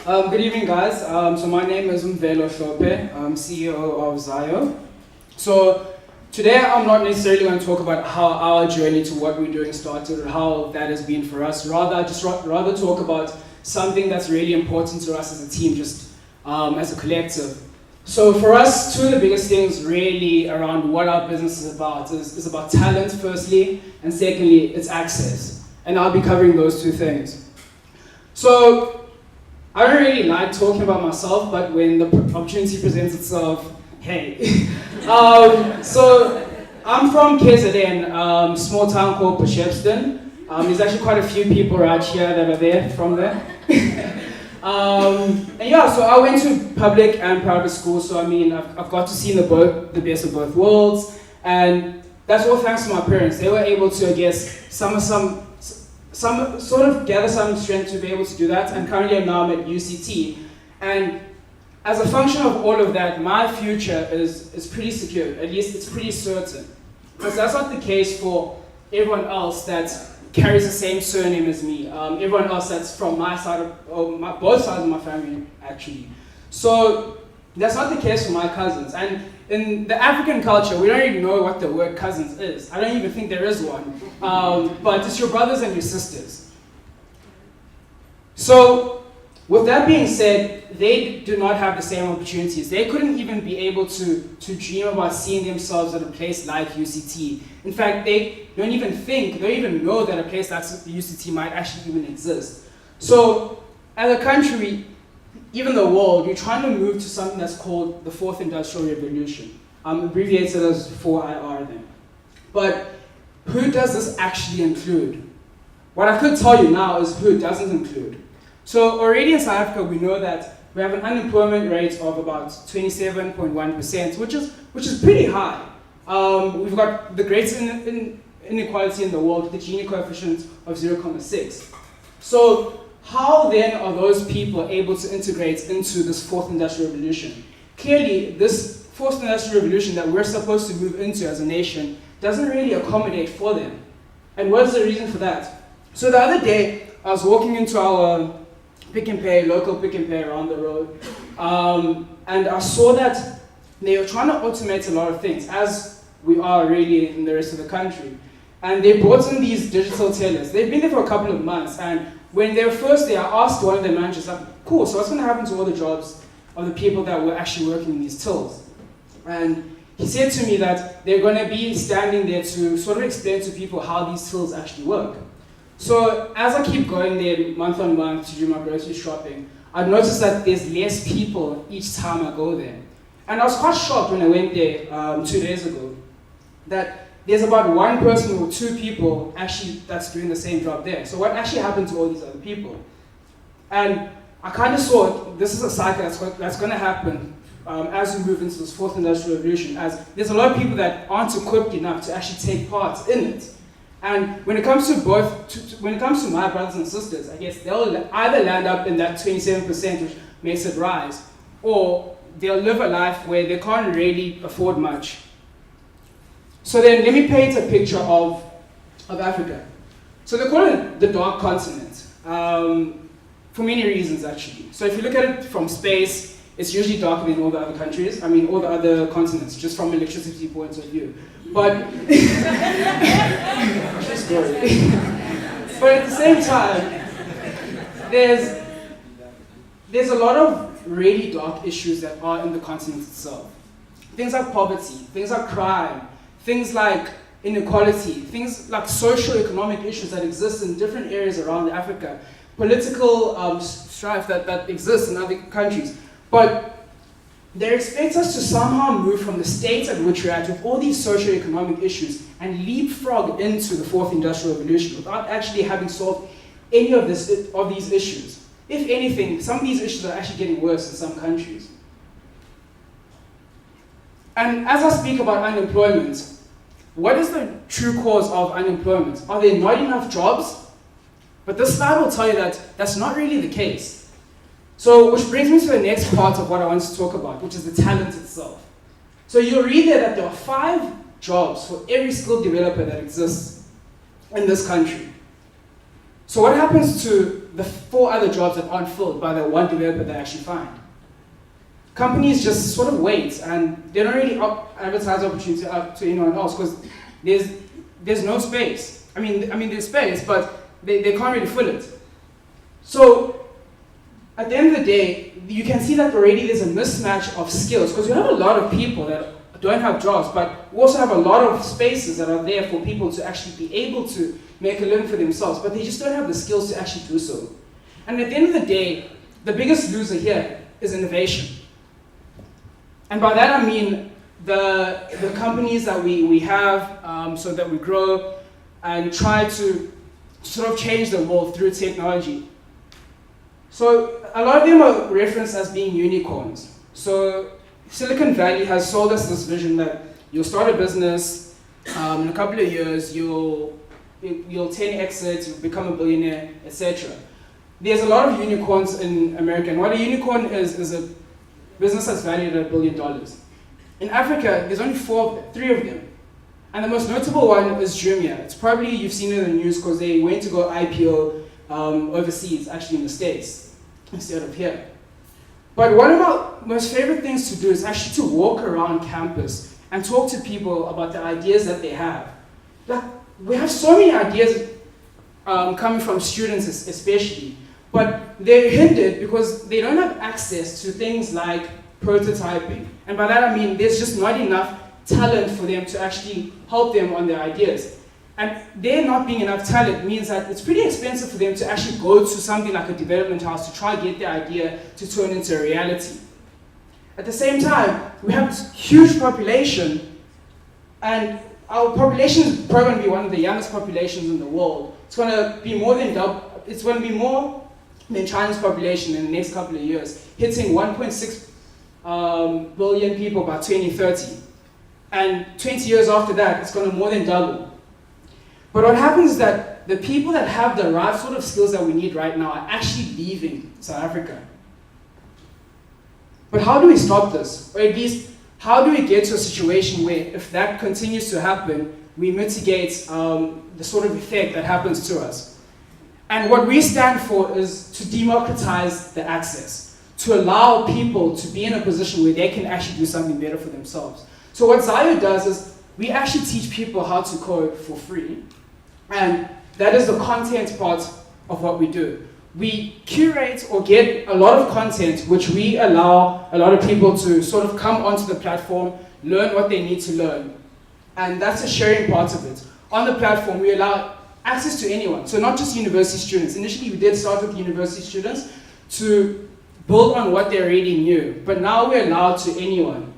Good evening, guys. So my name is Mvelo Hlophe. I'm CEO of Zaio. So today I'm not necessarily going to talk about how our journey to what we're doing started or how that has been for us. Rather talk about something that's really important to us as a team, just as a collective. So for us, two of the biggest things really around what our business is about is about talent, firstly, and secondly, it's access. And I'll be covering those two things. So I don't really like talking about myself, but when the opportunity presents itself, hey. So I'm from KZN, small town called Potchefstroom. There's actually quite a few people right here that are there from there. And yeah, so I went to public and private school, so I mean, I've got to see the best of both worlds, and that's all thanks to my parents. They were able to, I guess, some sort of gather some strength to be able to do that, and currently now I'm at UCT. And as a function of all of that, my future is pretty secure, at least it's pretty certain. Because that's not the case for everyone else that carries the same surname as me. Everyone else that's from my side, both sides of my family, actually. So that's not the case for my cousins. And in the African culture, we don't even know what the word cousins is. I don't even think there is one. But it's your brothers and your sisters. So with that being said, they do not have the same opportunities. They couldn't even be able to dream about seeing themselves at a place like UCT. In fact, they don't even know that a place like UCT might actually even exist. So as a country, even the world, we're trying to move to something that's called the Fourth Industrial Revolution, abbreviated as 4IR then. But who does this actually include? What I could tell you now is who it doesn't include. So already in South Africa, we know that we have an unemployment rate of about 27.1%, which is pretty high. We've got the greatest inequality in the world, the Gini coefficient of 0.6. So how then are those people able to integrate into this Fourth Industrial Revolution? Clearly, this Fourth Industrial Revolution that we're supposed to move into as a nation doesn't really accommodate for them. And what is the reason for that? So the other day, I was walking into our local Pick n Pay around the road, and I saw that they were trying to automate a lot of things, as we are really in the rest of the country. And they brought in these digital tellers. They've been there for a couple of months, and when they were first there, I asked one of the managers, like, cool, so what's going to happen to all the jobs of the people that were actually working in these tills? And he said to me that they're going to be standing there to sort of explain to people how these tills actually work. So as I keep going there month on month to do my grocery shopping, I've noticed that there's less people each time I go there. And I was quite shocked when I went there 2 days ago, that there's about one person or two people actually that's doing the same job there. So what actually happened to all these other people? And I kind of saw this is a cycle that's going to happen as we move into this Fourth Industrial Revolution, as there's a lot of people that aren't equipped enough to actually take part in it. And when it comes to my brothers and sisters, I guess they'll either land up in that 27%, which makes it rise, or they'll live a life where they can't really afford much. So then let me paint a picture of Africa. So they call it the dark continent, for many reasons actually. So if you look at it from space, it's usually darker than all the other countries, all the other continents, just from an electricity point of view. But, but at the same time, there's a lot of really dark issues that are in the continent itself. Things like poverty, things like crime, things like inequality, things like socio-economic issues that exist in different areas around Africa, political strife that exists in other countries. But they expect us to somehow move from the state at which we're at with all these socio-economic issues and leapfrog into the Fourth Industrial Revolution without actually having solved any of these issues. If anything, some of these issues are actually getting worse in some countries. And as I speak about unemployment, what is the true cause of unemployment? Are there not enough jobs? But this slide will tell you that that's not really the case. So, which brings me to the next part of what I want to talk about, which is the talent itself. So you'll read there that there are 5 jobs for every skilled developer that exists in this country. So what happens to the 4 other jobs that aren't filled by the 1 developer they actually find. Companies just sort of wait, and they don't really advertise opportunity up to anyone else because there's no space. I mean there's space, but they can't really fill it. So at the end of the day, you can see that already there's a mismatch of skills because you have a lot of people that don't have jobs, but we also have a lot of spaces that are there for people to actually be able to make a living for themselves, but they just don't have the skills to actually do so. And at the end of the day, the biggest loser here is innovation. And by that I mean the companies that we have so that we grow and try to sort of change the world through technology. So a lot of them are referenced as being unicorns. So Silicon Valley has sold us this vision that you'll start a business, in a couple of years you'll 10x it, you'll become a billionaire, etc. There's a lot of unicorns in America, and what a unicorn is a business that's valued at $1 billion. In Africa, there's only 3 of them. And the most notable one is Jumia. It's probably, you've seen it in the news because they went to go IPO overseas, actually in the States, instead of here. But one of my most favorite things to do is actually to walk around campus and talk to people about the ideas that they have. Like, we have so many ideas coming from students especially, but they're hindered because they don't have access to things like prototyping. And by that I mean there's just not enough talent for them to actually help them on their ideas. And there not being enough talent means that it's pretty expensive for them to actually go to something like a development house to try and get their idea to turn into a reality. At the same time, we have this huge population, and our population is probably going to be one of the youngest populations in the world. It's going to be more than double, it's going to be more than China's population in the next couple of years, hitting 1.6 billion people by 2030. And 20 years after that, it's going to more than double. But what happens is that the people that have the right sort of skills that we need right now are actually leaving South Africa. But how do we stop this? Or at least, how do we get to a situation where if that continues to happen, we mitigate the sort of effect that happens to us? And what we stand for is to democratize the access, to allow people to be in a position where they can actually do something better for themselves. So what Zaio does is we actually teach people how to code for free, and that is the content part of what we do. We curate or get a lot of content which we allow a lot of people to sort of come onto the platform, learn what they need to learn. And that's the sharing part of it. On the platform, we allow access to anyone. So not just university students. Initially, we did start with university students to build on what they already knew. But now we're allowed to anyone.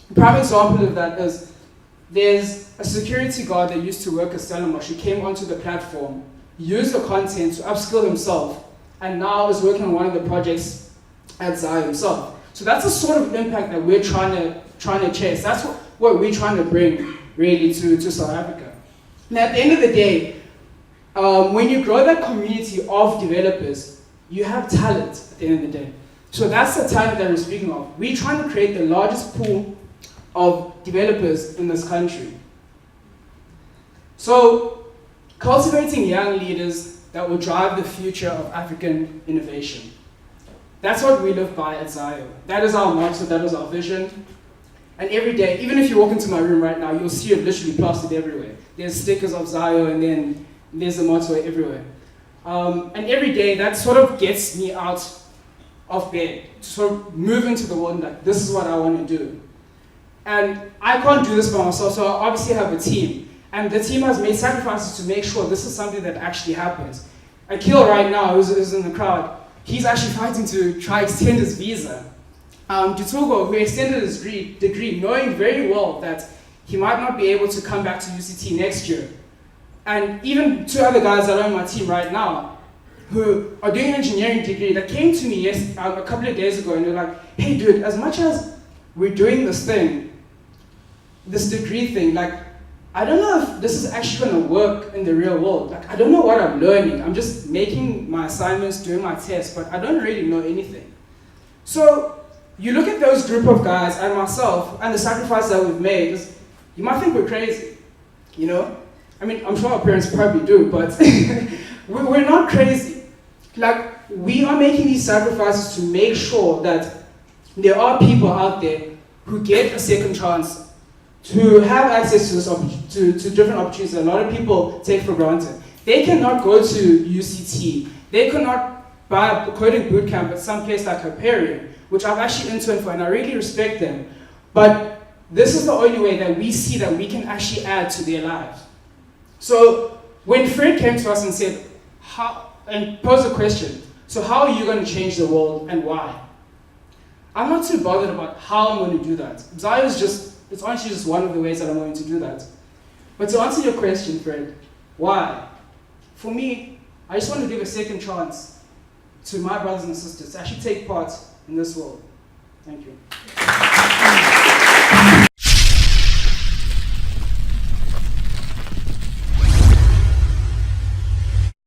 A prime example of that is there's a security guard that used to work at Stellenbosch who came onto the platform, used the content to upskill himself, and now is working on one of the projects at Zaio himself. So that's the sort of impact that we're trying to chase. That's what we're trying to bring really to South Africa. And at the end of the day, when you grow that community of developers, you have talent at the end of the day. So that's the talent that we're speaking of. We're trying to create the largest pool of developers in this country. So cultivating young leaders that will drive the future of African innovation. That's what we live by at Zaio. That is our motto, that is our vision. And every day, even if you walk into my room right now, you'll see it literally plastered everywhere. There's stickers of Zaio, and then there's the motto everywhere. And every day, that sort of gets me out of bed, to sort of move into the world and like, this is what I want to do. And I can't do this by myself, so I obviously have a team. And the team has made sacrifices to make sure this is something that actually happens. Akil right now, who's in the crowd, he's actually fighting to try extend his visa. Dutugo, who extended his degree, knowing very well that he might not be able to come back to UCT next year. And even 2 other guys that are on my team right now, who are doing an engineering degree, that came to me a couple of days ago, and they're like, hey dude, as much as we're doing this thing, this degree thing, like, I don't know if this is actually going to work in the real world. Like, I don't know what I'm learning. I'm just making my assignments, doing my tests, but I don't really know anything. So you look at those group of guys and myself and the sacrifice that we've made, you might think we're crazy, you know? I mean, I'm sure our parents probably do, but we're not crazy. Like, we are making these sacrifices to make sure that there are people out there who get a second chance, to have access to, to different opportunities that a lot of people take for granted. They cannot go to UCT. They cannot buy a coding bootcamp at some place like Hyperion, which I've actually interned for, and I really respect them. But this is the only way that we see that we can actually add to their lives. So when Fred came to us and said, and posed a question, so how are you going to change the world and why? I'm not too bothered about how I'm going to do that. Zaio is it's honestly just one of the ways that I'm going to do that. But to answer your question, Fred, why? For me, I just want to give a second chance to my brothers and sisters to actually take part in this world. Thank you.